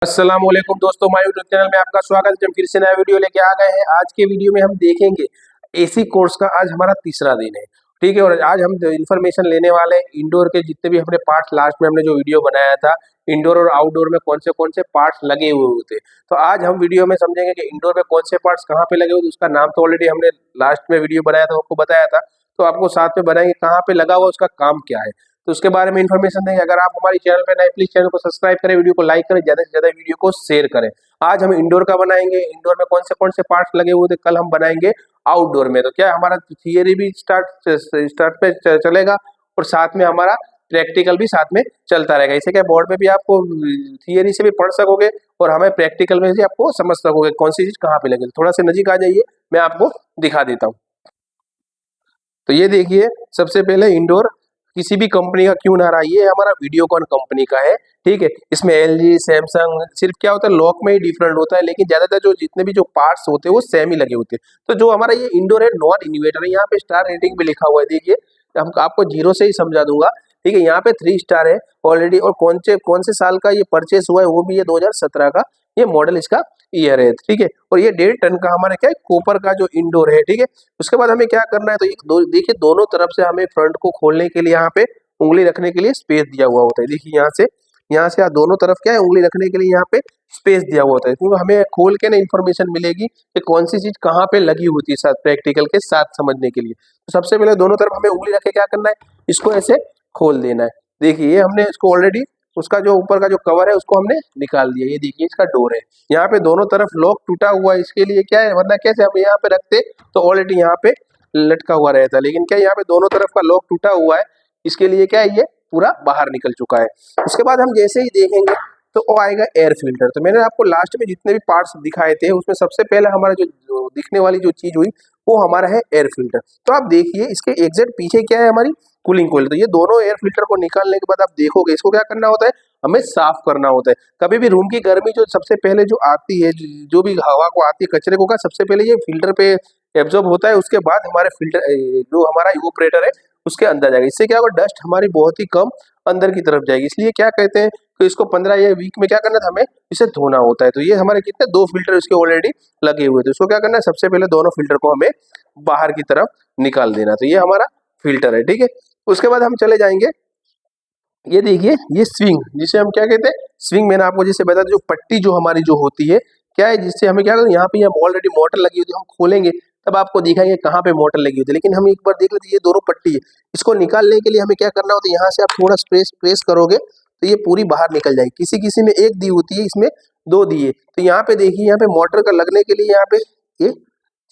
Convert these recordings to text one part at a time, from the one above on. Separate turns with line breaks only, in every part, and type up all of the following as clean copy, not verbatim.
अस्सलाम वालेकुम दोस्तों, माय यूट्यूब चैनल में आपका स्वागत है। हम फिर से नया वीडियो लेके आ गए हैं। आज के वीडियो में हम देखेंगे एसी कोर्स का। आज हमारा तीसरा दिन है, ठीक है। और आज हम इन्फॉर्मेशन लेने वाले हैं इंडोर के जितने भी हमने पार्ट्स, लास्ट में हमने जो वीडियो बनाया था इंडोर और आउटडोर में कौन से पार्ट्स लगे हुए होते, तो आज हम वीडियो में समझेंगे कि इंडोर में कौन से पार्ट्स कहाँ पे लगे हुए। उसका नाम तो ऑलरेडी हमने लास्ट में वीडियो बनाया था, आपको बताया था, तो आपको साथ में बनाएंगे कहाँ पे लगा हुआ, उसका काम क्या है, तो उसके बारे में इन्फॉर्मेशन देंगे। अगर आप हमारे चैनल पे नए, प्लीज चैनल को सब्सक्राइब करें, वीडियो को लाइक करें, ज्यादा से ज्यादा वीडियो को शेयर करें। आज हम इंडोर का बनाएंगे, इंडोर में कौन से पार्ट्स लगे हुए थे। कल हम बनाएंगे आउटडोर में। तो क्या हमारा थियरी भी स्टार्ट पे चलेगा और साथ में हमारा प्रैक्टिकल भी साथ में चलता रहेगा। इसे क्या बोर्ड पे भी आपको थियरी से भी पढ़ सकोगे और हमें प्रैक्टिकल में भी आपको समझ सकोगे कौन सी चीज कहाँ पे लगे। थोड़ा सा नजीक आ जाइए, मैं आपको दिखा देता हूँ। तो ये देखिए, सबसे पहले इंडोर किसी भी कंपनी का क्यों ना रहा, ये हमारा वीडियोकॉन कंपनी का है, ठीक है। इसमें एलजी, सैमसंग, सिर्फ क्या होता है लॉक में ही डिफरेंट होता है, लेकिन ज्यादातर जो जितने भी जो पार्ट्स होते हैं वो सेम ही लगे होते हैं। तो जो हमारा ये इंडोर है, नॉन इन्वर्टर है, यहाँ पे स्टार रेटिंग भी लिखा हुआ है, देखिए। हम आपको जीरो से ही समझा दूंगा, ठीक है। यहाँ पे 3 स्टार है ऑलरेडी। और कौन से साल का ये परचेस हुआ है, वो भी ये 2017 का ये मॉडल इसका ईयर है, ठीक है। और ये 1.5 टन का हमारा क्या है, कॉपर का जो इंडोर है, ठीक है। उसके बाद हमें क्या करना है, तो देखिए दोनों तरफ से हमें फ्रंट को खोलने के लिए यहाँ पे उंगली रखने के लिए स्पेस दिया हुआ होता है। देखिए यहाँ से दोनों तरफ क्या है, उंगली रखने के लिए यहाँ पे स्पेस दिया हुआ होता है, क्योंकि हमें खोल के ना इन्फॉर्मेशन मिलेगी कि कौन सी चीज कहाँ पे लगी होती है, साथ प्रैक्टिकल के साथ समझने के लिए। तो सबसे पहले दोनों तरफ हमें उंगली रख के क्या करना है, इसको ऐसे खोल देना है। देखिए ये हमने इसको ऑलरेडी, उसका जो ऊपर का जो कवर है उसको हमने निकाल दिया। ये देखिए इसका डोर है, यहाँ पे दोनों तरफ लॉक टूटा हुआ है, इसके लिए क्या है, वरना कैसे हम यहाँ पे रखते तो ऑलरेडी यहाँ पे लटका हुआ रहता, लेकिन क्या यहाँ पे दोनों तरफ का लॉक टूटा हुआ है, इसके लिए क्या है, ये पूरा बाहर निकल चुका है। उसके बाद हम जैसे ही देखेंगे तो वो आएगा एयर फिल्टर। तो मैंने आपको लास्ट में जितने भी पार्ट्स दिखाए थे उसमें सबसे पहले हमारा जो दिखने वाली जो चीज हुई वो हमारा है एयर फिल्टर। तो आप देखिए इसके एग्जैक्ट पीछे क्या है, हमारी कूलिंग कॉइल। तो ये दोनों एयर फिल्टर को निकालने के बाद आप देखोगे इसको क्या करना होता है, हमें साफ करना होता है। कभी भी रूम की गर्मी जो सबसे पहले जो आती है, जो भी हवा को आती है, कचरे को का सबसे पहले ये फिल्टर पे एब्जॉर्ब होता है, उसके बाद हमारे फिल्टर जो हमारा इवोपरेटर है उसके अंदर जाएगा। इससे क्या होगा, डस्ट हमारी बहुत ही कम अंदर की तरफ जाएगी। इसलिए क्या कहते हैं कि इसको 15 या वीक में क्या करना था, हमें इसे धोना होता है। तो ये हमारे कितने 2 फिल्टर इसके ऑलरेडी लगे हुए थे, उसको क्या करना है, सबसे पहले दोनों फिल्टर को हमें बाहर की तरफ निकाल देना। तो ये हमारा फिल्टर है, ठीक है। उसके बाद हम चले जाएंगे, ये देखिए ये स्विंग, जिसे हम क्या कहते हैं, स्विंग। मैंने आपको जैसे बताया जो पट्टी जो हमारी जो होती है क्या है, जिससे हमें क्या करते हैं, यहाँ पे हम ऑलरेडी मोटर लगी होती है, हम खोलेंगे तब आपको दिखाएंगे कहाँ पे मोटर लगी होती है। लेकिन हम एक बार देख लेते हैं, ये दोनों पट्टी है, इसको निकालने के लिए हमें क्या करना होता है, यहाँ से आप थोड़ा प्रेस करोगे तो ये पूरी बाहर निकल जाएगी। किसी किसी में एक दी होती है, इसमें 2 दी है। तो यहाँ पे देखिए, यहाँ पे मोटर का लगने के लिए यहाँ पे ये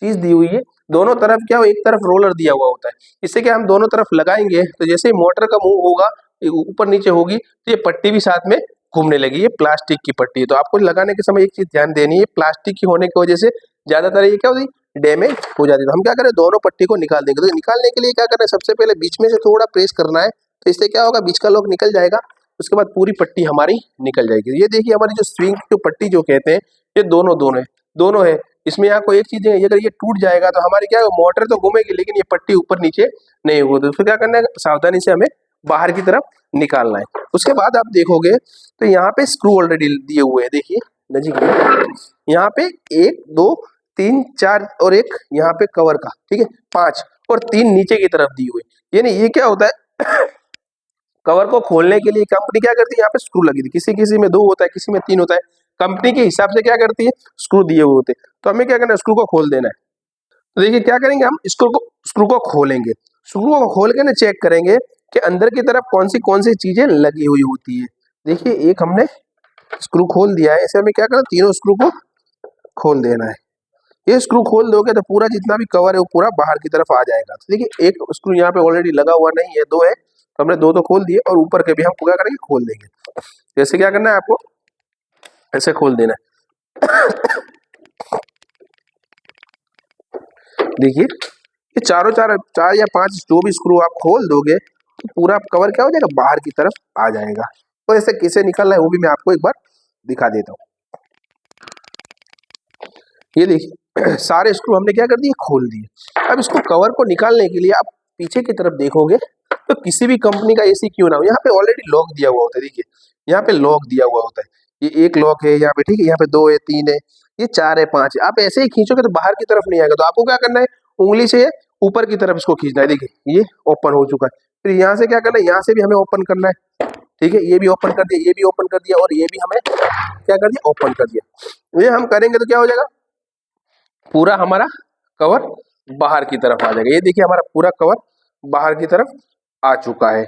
चीज दी हुई है। दोनों तरफ क्या हो, एक तरफ रोलर दिया हुआ होता है, इससे क्या हम दोनों तरफ लगाएंगे तो जैसे ही मोटर का मूव होगा, ऊपर नीचे होगी, तो ये पट्टी भी साथ में घूमने लगी। ये प्लास्टिक की पट्टी है। तो आपको लगाने के समय एक चीज ध्यान देनी है, प्लास्टिक की होने की वजह से ज्यादातर ये क्या होती है, डैमेज हो जाती है। तो हम क्या करें, दोनों पट्टी को निकाल देंगे। तो निकालने के लिए क्या करना है, सबसे पहले बीच में से थोड़ा प्रेस करना है, तो इससे क्या होगा, बीच का लॉक निकल जाएगा। उसके बाद पूरी पट्टी हमारी निकल जाएगी। ये देखिए हमारी जो स्विंग जो पट्टी जो कहते हैं, ये दोनों है। इसमें यहाँ कोई एक चीज है, अगर ये टूट जाएगा तो हमारी क्या है, मोटर तो घूमेगी लेकिन ये पट्टी ऊपर नीचे नहीं होगी। तो उसको क्या करना है, सावधानी से हमें बाहर की तरफ निकालना है। उसके बाद आप देखोगे तो यहाँ पे स्क्रू ऑलरेडी दिए हुए हैं, देखिए नजीक यहाँ पे 1 2 3 4 और एक यहाँ पे कवर का, ठीक है, 5 और 3 नीचे की तरफ दिए हुए। यानी ये क्या होता है कवर को खोलने के लिए कंपनी क्या करती है, यहाँ पे स्क्रू लगी थी, किसी किसी में 2 होता है, किसी में 3 होता है। कंपनी के हिसाब से क्या करती है, स्क्रू दिए हुए होते हैं। तो हमें क्या करना है, स्क्रू को खोल देना है। तो देखिए क्या करेंगे, हम स्क्रू को खोलेंगे। स्क्रू को खोल के ना चेक करेंगे कि अंदर की तरफ कौन सी चीजें लगी हुई होती है। देखिए एक हमने स्क्रू खोल दिया है, ऐसे हमें क्या करना, तीनों स्क्रू को खोल देना है। ये स्क्रू खोल दोगे तो पूरा जितना भी कवर है वो पूरा बाहर की तरफ आ जाएगा। तो देखिए एक स्क्रू यहाँ पे ऑलरेडी लगा हुआ नहीं है, 2 है, तो हमने 2 तो खोल दिए, और ऊपर के भी हम क्या करेंगे, खोल देंगे। जैसे क्या करना है, आपको ऐसे खोल देना है। देखिए ये चार या 5 जो भी स्क्रू आप खोल दोगे तो पूरा कवर क्या हो जाएगा, बाहर की तरफ आ जाएगा। तो ऐसे कैसे निकलना है वो भी मैं आपको एक बार दिखा देता हूँ। ये देखिए सारे स्क्रू हमने क्या कर दिए, खोल दिए। अब इसको कवर को निकालने के लिए आप पीछे की तरफ देखोगे तो किसी भी कंपनी का एसी क्यों ना हो, यहाँ पे ऑलरेडी लॉक दिया हुआ होता है। देखिए यहाँ पे लॉक दिया हुआ होता है, ये एक लॉक है यहाँ पे, ठीक है, यहाँ पे 2 है, 3 है, ये 4 है, 5 है। आप ऐसे ही खींचोगे तो बाहर की तरफ नहीं आएगा, तो आपको क्या करना है, उंगली से ऊपर की तरफ इसको खींचना है। देखिए ये ओपन हो चुका है। फिर यहाँ से क्या करना है, यहाँ से भी हमें ओपन करना है, ठीक है, ये भी ओपन कर दिया, ये भी ओपन कर दिया, और ये भी हमें क्या कर दिया, ओपन कर दिया। ये हम करेंगे तो क्या हो जाएगा, पूरा हमारा कवर बाहर की तरफ आ जाएगा। ये देखिए हमारा पूरा कवर बाहर की तरफ आ चुका है।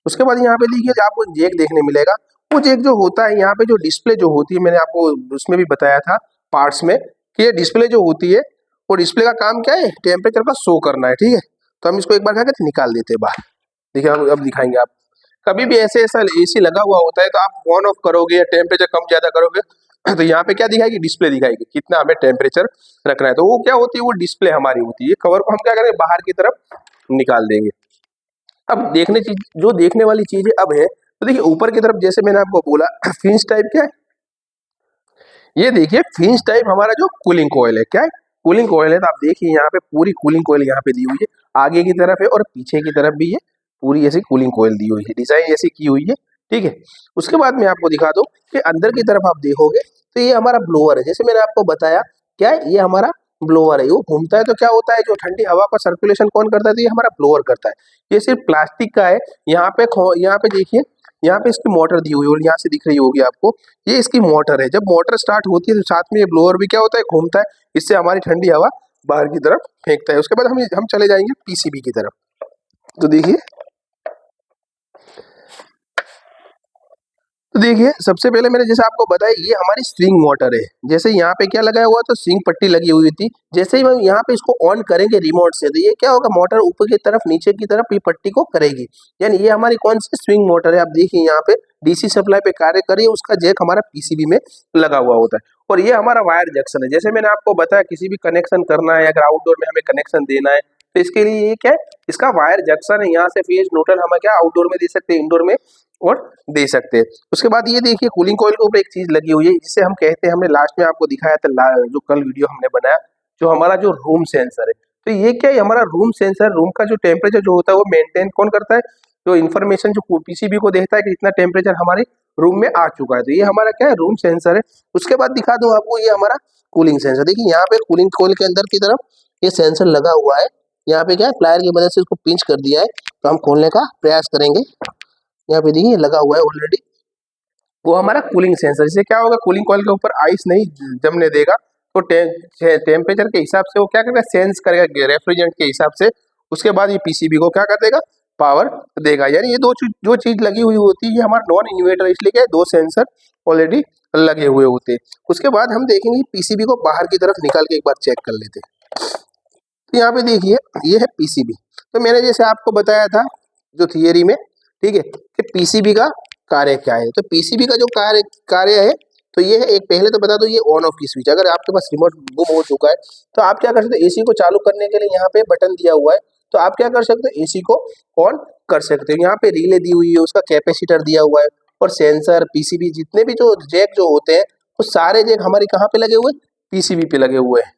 उसके बाद यहाँ पे देखिए आपको जैक देखने मिलेगा। वो जैक जो होता है यहाँ पे, जो डिस्प्ले जो होती है, मैंने आपको उसमें भी बताया था पार्ट्स में कि ये डिस्प्ले जो होती है, वो डिस्प्ले का काम क्या है, टेम्परेचर का शो करना है, ठीक है। तो हम इसको एक बार क्या करते हैं, निकाल देते हैं बाहर। देखिए अब दिखाएंगे आप, कभी भी ऐसे ऐसा एसी लगा हुआ होता है तो आप ऑन ऑफ करोगे या टेम्परेचर कम ज्यादा करोगे तो यहाँ पे क्या दिखाएगी, डिस्प्ले दिखाएगी कितना हमें टेम्परेचर रखना है। तो वो क्या होती है, वो डिस्प्ले हमारी होती है। कवर को हम क्या करेंगे, बाहर की तरफ निकाल देंगे। अब देखने चीज, जो देखने वाली चीज है अब है, तो देखिए ऊपर की तरफ जैसे मैंने आपको बोला फिंच टाइप क्या है, ये देखिए फिंच टाइप हमारा जो कूलिंग कॉइल है, क्या है, कूलिंग कॉइल है। तो आप देखिए यहाँ पे पूरी कूलिंग कॉइल यहाँ पे दी हुई है, आगे की तरफ है और पीछे की तरफ भी ये पूरी ऐसी कूलिंग कॉइल दी हुई है, डिजाइन ऐसी की हुई है, ठीक है। उसके बाद मैं आपको दिखा दूं कि अंदर की तरफ आप देखोगे तो ये हमारा ब्लोअर है। जैसे मैंने आपको बताया क्या है, ये हमारा ब्लोअर है। वो घूमता है तो क्या होता है, जो ठंडी हवा का सर्कुलेशन कौन करता है, तो ये हमारा ब्लोअर करता है। ये सिर्फ प्लास्टिक का है। यहाँ पे देखिए, यहाँ पे इसकी मोटर दी हुई है और यहाँ से दिख रही होगी आपको, ये इसकी मोटर है। जब मोटर स्टार्ट होती है तो साथ में ये ब्लोअर भी क्या होता है, घूमता है। इससे हमारी ठंडी हवा बाहर की तरफ फेंकता है। उसके बाद हम चले जाएंगे पीसीबी की तरफ। तो देखिए, सबसे पहले मैंने जैसे आपको बताया, ये हमारी स्विंग मोटर है। जैसे यहाँ पे क्या लगाया हुआ, तो स्विंग पट्टी लगी हुई थी। जैसे ही हम यहाँ पे इसको ऑन करेंगे रिमोट से, तो ये क्या होगा, मोटर ऊपर की तरफ नीचे की तरफ ये पट्टी को करेगी। यानी ये हमारी कौन सी स्विंग मोटर है, आप देखिए यहाँ पे डीसी सप्लाई पे कार्य कर रही है। उसका जैक हमारा पीसीबी में लगा हुआ होता है। और ये हमारा वायर जंक्शन है। जैसे मैंने आपको बताया, किसी भी कनेक्शन करना है, अगर आउटडोर में हमें कनेक्शन देना है, तो इसके लिए ये क्या है, इसका वायर जंक्शन है। यहाँ से फेज न्यूट्रल हम क्या आउटडोर में दे सकते हैं, इंडोर में और दे सकते हैं। उसके बाद ये देखिए कूलिंग कॉइल के ऊपर एक चीज लगी हुई है, जिसे हम कहते हैं, हमने लास्ट में आपको दिखाया था, जो कल वीडियो हमने बनाया, जो हमारा जो रूम सेंसर है। तो ये क्या है, हमारा रूम सेंसर, रूम का जो टेम्परेचर जो होता है वो मेंटेन कौन करता है, जो इन्फॉर्मेशन जो पीसीबी को देखता है कि इतना टेम्परेचर हमारे रूम में आ चुका है। तो ये हमारा क्या है, रूम सेंसर है। उसके बाद दिखा दूं आपको, ये हमारा कूलिंग सेंसर। देखिए यहाँ पे कूलिंग कॉइल के अंदर की तरफ ये सेंसर लगा हुआ है। यहाँ पे क्या है, प्लायर की मदद से इसको पिंच कर दिया है। तो हम खोलने का प्रयास करेंगे। यहाँ पे देखिए लगा हुआ है ऑलरेडी, वो हमारा कूलिंग सेंसर। इससे क्या होगा, कूलिंग कॉइल के ऊपर आइस नहीं जमने देगा। तो टेम्परेचर के हिसाब से वो क्या करेगा, सेंस करेगा रेफ्रिजरेंट के हिसाब से। उसके बाद ये पीसीबी को क्या कर देगा, पावर देगा। यानी ये जो चीज लगी हुई होती है, ये हमारा नॉन इन्वर्टर, इसलिए क्या है, दो सेंसर ऑलरेडी लगे हुए होते हैं। उसके बाद हम देखेंगे पीसीबी को बाहर की तरफ निकाल के एक बार चेक कर लेते हैं। तो यहाँ पे देखिए, ये है पीसीबी। तो मैंने जैसे आपको बताया था जो थियरी में, ठीक है, कि पीसीबी का कार्य क्या है। तो पीसीबी का जो कार्य है, तो ये है, एक पहले तो बता दो, ये ऑन ऑफ की स्विच। अगर आपके पास रिमोट गुम हो चुका है तो आप क्या कर सकते हो, एसी को चालू करने के लिए यहाँ पे बटन दिया हुआ है। तो आप क्या कर सकते हो, एसी को ऑन कर सकते हो। यहाँ पे रिले दी हुई है, उसका कैपेसिटर दिया हुआ है, और सेंसर, पीसीबी, जितने भी जो जैक जो होते हैं, वो सारे जैक हमारे कहाँ पे लगे हुए हैं, पीसीबी पे लगे हुए हैं।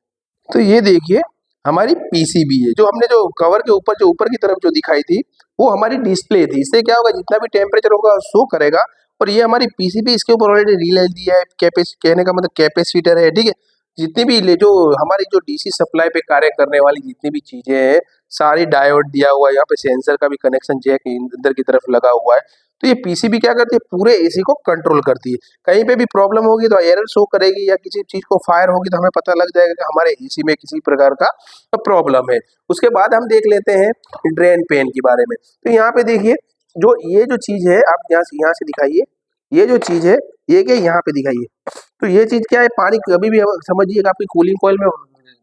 तो ये देखिए हमारी पीसीबी है। जो हमने जो कवर के ऊपर, जो ऊपर की तरफ जो दिखाई थी, वो हमारी डिस्प्ले थी। इससे क्या होगा, जितना भी टेम्परेचर होगा शो करेगा। और ये हमारी पीसीबी, इसके ऊपर ऑलरेडी रिले दिया है, कहने का मतलब कैपेसिटर है, ठीक है। जितनी भी जो हमारी जो डीसी सप्लाई पे कार्य करने वाली जितनी भी चीजें हैं, सारी डायोड दिया हुआ है। यहाँ पे सेंसर का भी कनेक्शन जैक अंदर की तरफ लगा हुआ है। तो ये पीसीबी क्या करती है, पूरे एसी को कंट्रोल करती है। कहीं पे भी प्रॉब्लम होगी तो एरर शो करेगी, या किसी चीज को फायर होगी तो हमें पता लग जाएगा कि हमारे एसी में किसी प्रकार का प्रॉब्लम है। उसके बाद हम देख लेते हैं ड्रेन पेन के बारे में। तो यहाँ पे देखिए, जो ये जो चीज है, आप यहाँ से दिखाइए, ये जो चीज है, ये क्या यहाँ पे दिखाइए। तो ये चीज क्या है, पानी कभी भी समझिएगा, आपकी कूलिंग कॉइल में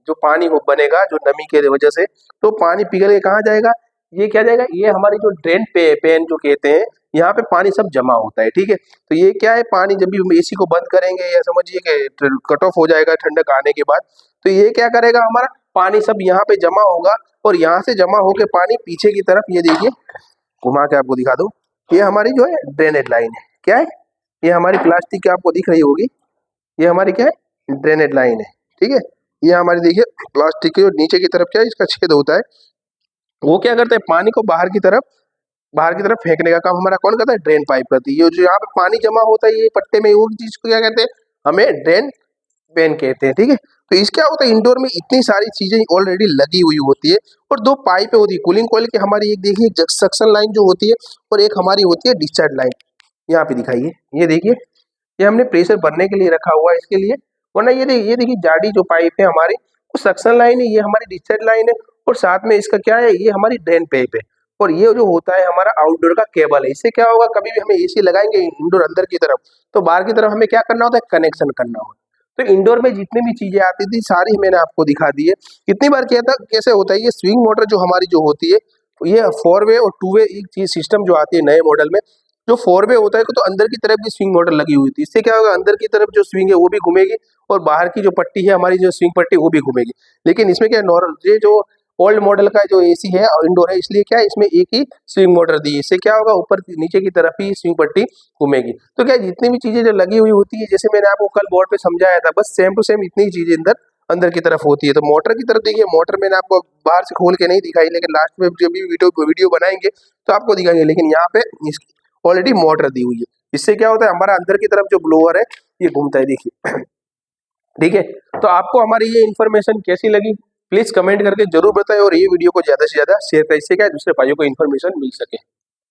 जो पानी हो बनेगा, जो नमी के वजह से, तो पानी पिघल के कहाँ जाएगा, ये क्या जाएगा, ये हमारी जो ड्रेन पेन जो कहते हैं, यहाँ पे पानी सब जमा होता है, ठीक है। तो ये क्या है, पानी जब भी हम एसी को बंद करेंगे, या समझिए कि कट ऑफ हो जाएगा ठंडक आने के बाद, तो ये क्या करेगा, हमारा पानी सब यहाँ पे जमा होगा। और यहाँ से जमा होके पानी पीछे की तरफ, ये देखिए घुमा के आपको दिखा दूं, ये हमारी जो है ड्रेनेज लाइन है। क्या है, ये हमारी प्लास्टिक की आपको दिख रही होगी, ये हमारी क्या है, ड्रेनेज लाइन है, ठीक है। ये हमारी देखिए प्लास्टिक के जो नीचे की तरफ क्या है, इसका छेद होता है, वो क्या करता है, पानी को बाहर की तरफ बाहर की तरफ फेंकने का काम हमारा कौन करता है, ड्रेन पाइप करती है। ये जो यहाँ पे पानी जमा होता है ये पट्टे में, वो चीज को क्या कहते हैं, हमें ड्रेन पेन कहते हैं। ठीक है, तो इस क्या होता है, इंडोर में इतनी सारी चीजें ऑलरेडी लगी हुई होती है और दो पाइपें होती है कूलिंग कॉइल की हमारी, एक देखिए सक्शन लाइन जो होती है और एक हमारी होती है डिस्चार्ज लाइन। यहाँ पे दिखाइए, ये देखिए, ये हमने प्रेशर भरने के लिए रखा हुआ है इसके लिए। वरना ये देखिए जाडी जो पाइप है हमारी, वो सक्शन लाइन है, ये हमारी डिस्चार्ज लाइन है और साथ में इसका क्या है, ये हमारी ड्रेन पाइप है। और ये जो होता है हमारा आउटडोर का केबल है। इससे क्या होगा, कभी भी हमें एसी लगाएंगे इंडोर अंदर की तरफ, तो बाहर की तरफ हमें क्या करना होता है, कनेक्शन करना होता है। तो इंडोर में जितनी भी चीजें आती थी सारी मैंने आपको दिखा दी है। कितनी बार किया था, कैसे होता है, ये स्विंग मोटर जो हमारी जो होती है, ये 4 वे और 2 वे एक चीज सिस्टम जो आती है नए मॉडल में, जो 4 वे होता है तो अंदर की तरफ भी स्विंग मोटर लगी हुई थी। इससे क्या होगा, अंदर की तरफ जो स्विंग है वो भी घूमेगी और बाहर की जो पट्टी है हमारी, जो स्विंग पट्टी, वो भी घूमेगी। लेकिन इसमें क्या नॉर्मल, ये जो ओल्ड मॉडल का जो एसी है और इंडोर है, इसलिए क्या है, इसमें एक ही स्विंग मोटर दी है। इससे क्या होगा, ऊपर नीचे की तरफ ही स्विंग पट्टी घूमेगी। तो क्या जितनी भी चीजें जो लगी हुई होती है, जैसे मैंने आपको कल बोर्ड पे समझाया था, बस सेम टू सेम इतनी चीजें अंदर अंदर की तरफ होती है। तो मोटर की तरफ देखिए, मोटर मैंने आपको बाहर से खोल के नहीं दिखाई, लेकिन लास्ट में जब भी वीडियो बनाएंगे तो आपको दिखाएंगे। लेकिन यहाँ पे ऑलरेडी मोटर दी हुई है। इससे क्या होता है, हमारा अंदर की तरफ जो ब्लोअर है ये घूमता है, देखिए। ठीक है, तो आपको हमारी ये इन्फॉर्मेशन कैसी लगी, प्लीज कमेंट करके जरूर बताएं और ये वीडियो को ज्यादा से ज्यादा शेयर करें, इससे क्या है दूसरे भाइयों को इन्फॉर्मेशन मिल सके।